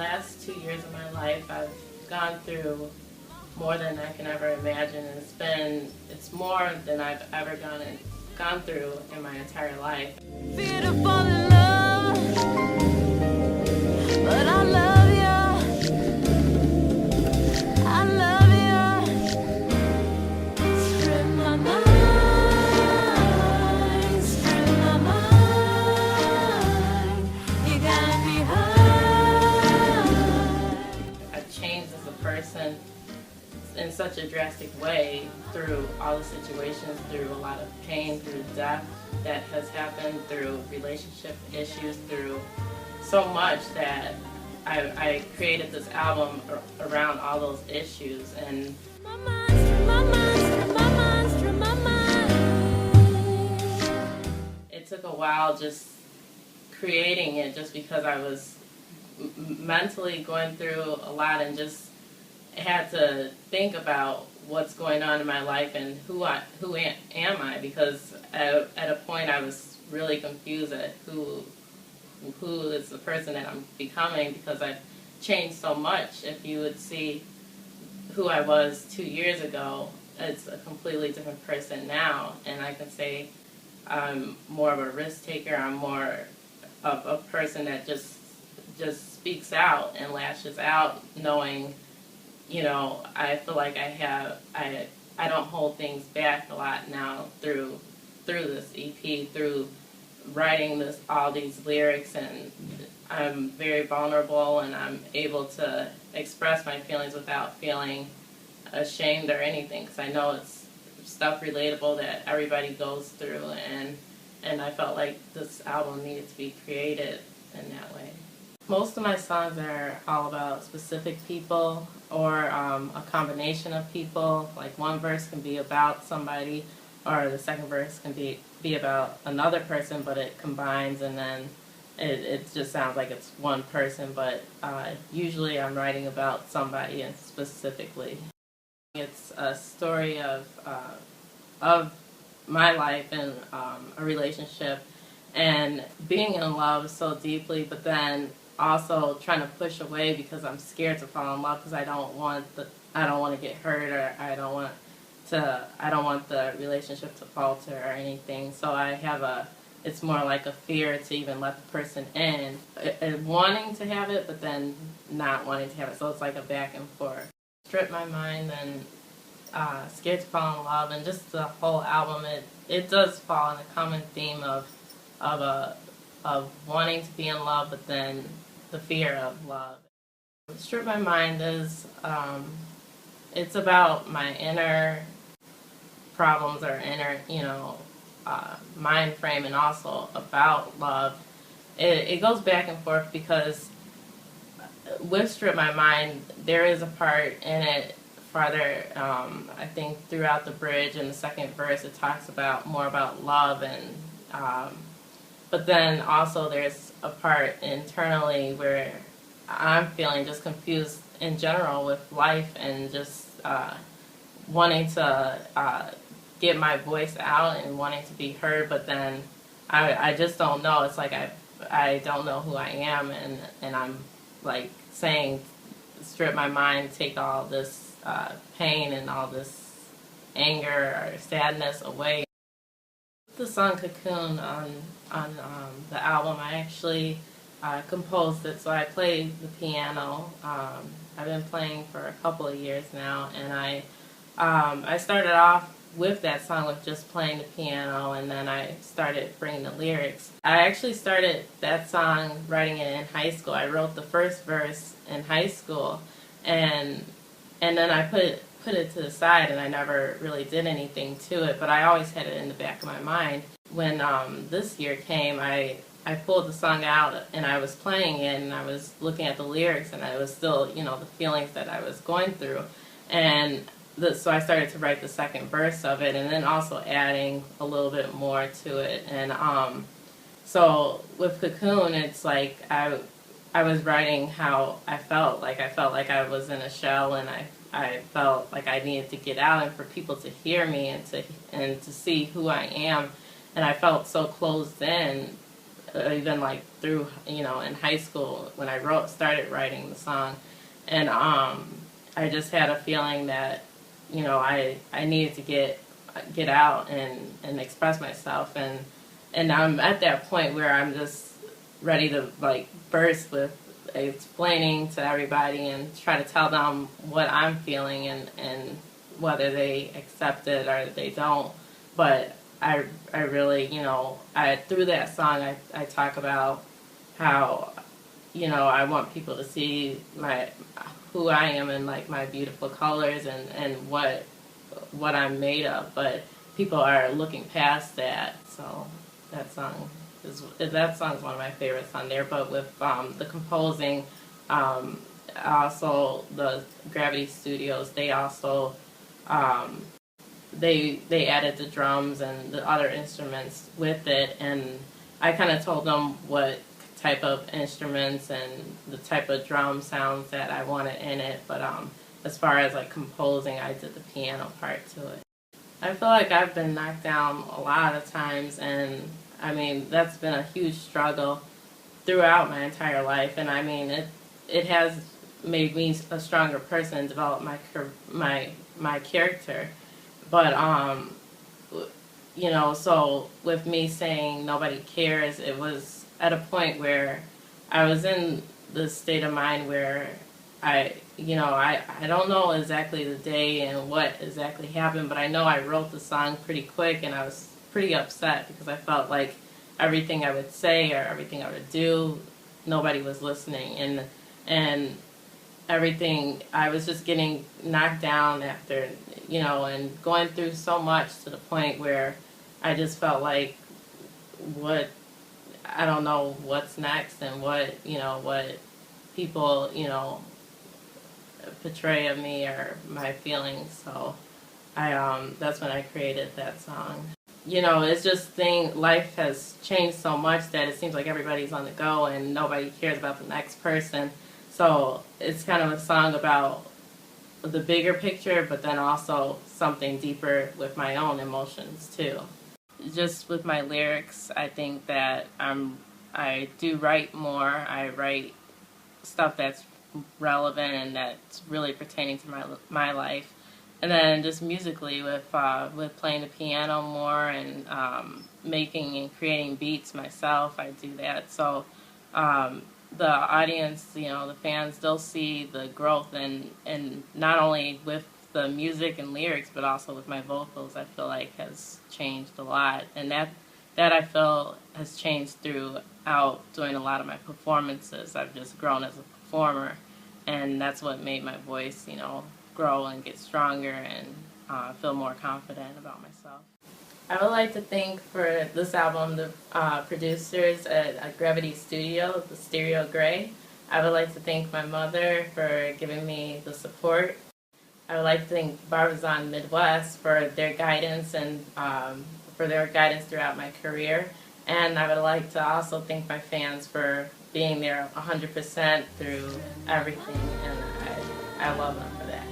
last 2 years of my life, I've gone through more than I can ever imagine. It's more than I've ever gone through in my entire life. Fear to fall in love, but I love you. I love you. Strip my mind, strip my mind. You got me high. I've changed as a person in such a drastic way through all the situations, through a lot of pain, through death that has happened, through relationship issues, through so much that I created this album around all those issues. And My mind, strip my mind, strip my mind, strip my mind. it took a while just creating it, just because I was mentally going through a lot and just had to think about what's going on in my life and who am I, because at a point I was really confused at who is the person that I'm becoming, because I've changed so much. If you would see who I was 2 years ago, it's a completely different person now, and I can say I'm more of a risk taker. I'm more of a person that just speaks out and lashes out, knowing, you know, I feel like I don't hold things back a lot now through this EP, through writing all these lyrics, and I'm very vulnerable, and I'm able to express my feelings without feeling ashamed or anything, because I know it's stuff relatable that everybody goes through, and I felt like this album needed to be created in that way. Most of my songs are all about specific people, or a combination of people. Like one verse can be about somebody, or the second verse can be about another person, but it combines, and then it just sounds like it's one person. But usually I'm writing about somebody specifically. It's a story of my life and a relationship, and being in love so deeply, but then also trying to push away because I'm scared to fall in love, because I don't want to get hurt, or I don't want the relationship to falter or anything. So it's more like a fear to even let the person in, wanting to have it, but then not wanting to have it. So it's like a back and forth. Strip My Mind and Scared to Fall in Love, and just the whole album, it does fall in a common theme of wanting to be in love, but then the fear of love. Strip My Mind is, it's about my inner problems, or inner, mind frame, and also about love. It goes back and forth, because with Strip My Mind, there is a part in it farther, I think throughout the bridge and the second verse, it talks more about love, and but then also there's a part internally where I'm feeling just confused in general with life, and just wanting to get my voice out and wanting to be heard, but then I just don't know. It's like I don't know who I am, and I'm like saying, strip my mind, take all this pain and all this anger or sadness away. The song Cocoon on the album, I actually composed it, so I played the piano. I've been playing for a couple of years now, and I started off with that song with just playing the piano, and then I started bringing the lyrics. I actually started that song writing it in high school. I wrote the first verse in high school, and then I put it to the side, and I never really did anything to it, but I always had it in the back of my mind. When this year came, I pulled the song out, and I was playing it, and I was looking at the lyrics, and I was still, the feelings that I was going through. And so I started to write the second verse of it, and then also adding a little bit more to it. And so with Cocoon, it's like I was writing how I felt. Like I was in a shell, and I felt like I needed to get out, and for people to hear me, and to see who I am. And I felt so closed in even like through, you know, in high school when I started writing the song. And I just had a feeling that, you know, I needed to get out and express myself. And I'm at that point where I'm just ready to like burst with explaining to everybody and try to tell them what I'm feeling, and whether they accept it or they don't. But I really, you know, through that song I talk about how, you know, I want people to see who I am and like my beautiful colors and what I'm made of. But people are looking past that, so that song's one of my favorites on there. But with the composing, also the Gravity Studios, they also they added the drums and the other instruments with it, and I kind of told them what type of instruments and the type of drum sounds that I wanted in it. But as far as like composing, I did the piano part to it. I feel like I've been knocked down a lot of times, and I mean that's been a huge struggle throughout my entire life. And I mean it has made me a stronger person and developed my character. But you know, so with me saying nobody cares, it was at a point where I was in the state of mind where I don't know exactly the day and what exactly happened, but I know I wrote the song pretty quick, and I was pretty upset because I felt like everything I would say or everything I would do, nobody was listening, and everything, I was just getting knocked down after, you know, and going through so much to the point where I just felt like I don't know what's next and what people, you know, portray of me or my feelings. So that's when I created that song. You know, it's just life has changed so much that it seems like everybody's on the go and nobody cares about the next person. So it's kind of a song about the bigger picture, but then also something deeper with my own emotions too. Just with my lyrics, I think that I do write more. I write stuff that's relevant and that's really pertaining to my life. And then just musically with playing the piano more and making and creating beats myself, I do that. So the audience, you know, the fans, they'll see the growth and not only with the music and lyrics, but also with my vocals. I feel like has changed a lot, and that I feel has changed throughout doing a lot of my performances. I've just grown as a performer, and that's what made my voice, you know, grow and get stronger and feel more confident about myself. I would like to thank for this album the producers at Gravity Studio, the Stereo Gray. I would like to thank my mother for giving me the support. I would like to thank Barbizon Midwest for their guidance and for their guidance throughout my career. And I would like to also thank my fans for being there 100% through everything, and I love them for that.